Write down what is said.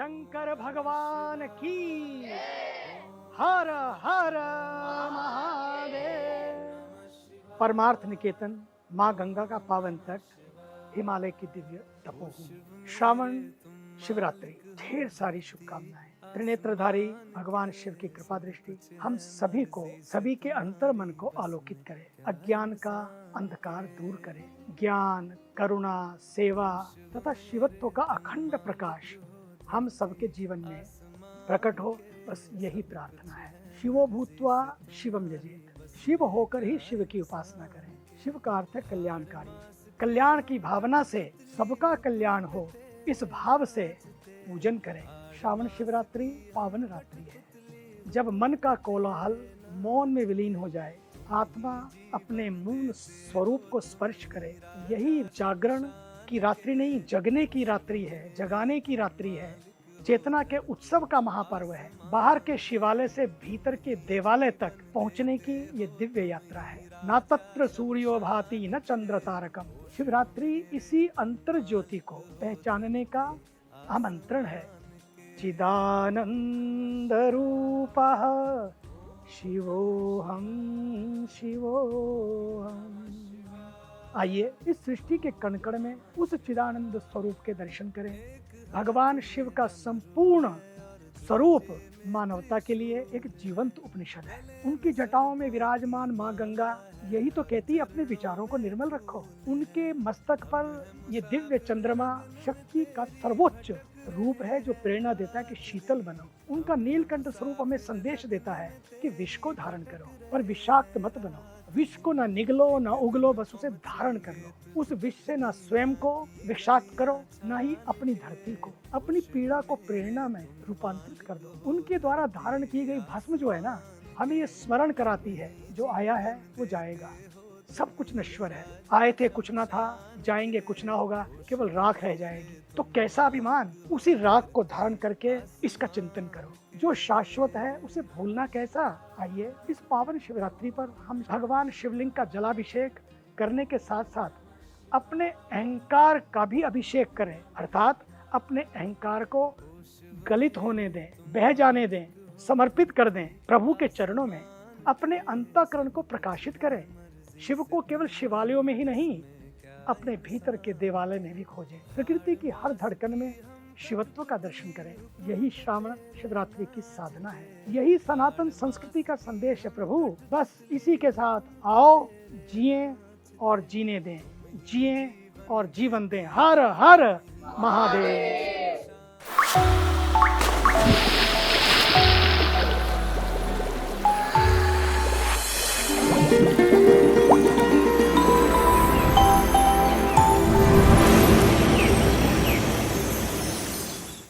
शंकर भगवान की। हर हर महादेव। परमार्थ निकेतन माँ गंगा का पावन तट, हिमालय की दिव्य तपोभूमि। श्रावण शिवरात्रि, ढेर सारी शुभकामनाएं। त्रिनेत्रधारी भगवान शिव की कृपा दृष्टि हम सभी को, सभी के अंतर मन को आलोकित करे, अज्ञान का अंधकार दूर करे, ज्ञान, करुणा, सेवा तथा शिवत्व का अखंड प्रकाश हम सबके जीवन में प्रकट हो, बस यही प्रार्थना है। शिवो भूत्वा शिवम यजेत, शिव होकर ही शिव की उपासना करें। शिव का अर्थ है कल्याणकारी। कल्याण की भावना से सबका कल्याण हो, इस भाव से पूजन करें। श्रावण शिवरात्रि पावन रात्रि है। जब मन का कोलाहल मौन में विलीन हो जाए, आत्मा अपने मूल स्वरूप को स्पर्श करे, यही जागरण की रात्रि नहीं, जगने की रात्रि है, जगाने की रात्रि है। चेतना के उत्सव का महापर्व है। बाहर के शिवालय से भीतर के देवालय तक पहुंचने की ये दिव्य यात्रा है। न तत्र सूर्यो भाति न चंद्र तारकम। शिवरात्रि इसी अंतर ज्योति को पहचानने का आमंत्रण है। चिदानंद रूपः शिवोहम शिवोहम। आइए इस सृष्टि के कण कण में उस चिदानंद स्वरूप के दर्शन करें। भगवान शिव का संपूर्ण स्वरूप मानवता के लिए एक जीवंत उपनिषद है। उनकी जटाओं में विराजमान माँ गंगा यही तो कहती है, अपने विचारों को निर्मल रखो। उनके मस्तक पर ये दिव्य चंद्रमा शक्ति का सर्वोच्च रूप है, जो प्रेरणा देता है कि शीतल बनो। उनका नीलकंठ स्वरूप हमें संदेश देता है कि विष को धारण करो और विषाक्त मत बनो। विष को ना निगलो ना उगलो, बस उसे धारण कर लो। उस विष से ना स्वयं को विषाक्त करो, ना ही अपनी धरती को। अपनी पीड़ा को प्रेरणा में रूपांतरित कर दो। उनके द्वारा धारण की गई भस्म जो है ना, हमें ये स्मरण कराती है, जो आया है वो जाएगा, सब कुछ नश्वर है। आए थे कुछ ना था, जाएंगे कुछ ना होगा, केवल राख रह जाएगी। तो कैसा अभिमान, उसी राख को धारण करके इसका चिंतन करो। जो शाश्वत है उसे भूलना कैसा। आइए इस पावन शिवरात्रि पर हम भगवान शिवलिंग का जलाभिषेक करने के साथ साथ अपने अहंकार का भी अभिषेक करें, अर्थात अपने अहंकार को गलित होने दें, बह जाने दें, समर्पित कर दें प्रभु के चरणों में। अपने अंतःकरण को प्रकाशित करें। शिव को केवल शिवालयों में ही नहीं, अपने भीतर के देवालय में भी खोजें। प्रकृति की हर धड़कन में शिवत्व का दर्शन करें। यही श्रावण शिवरात्रि की साधना है, यही सनातन संस्कृति का संदेश है प्रभु। बस इसी के साथ आओ, जिए और जीने दें, जिए और जीवन दें। हर हर महादेव।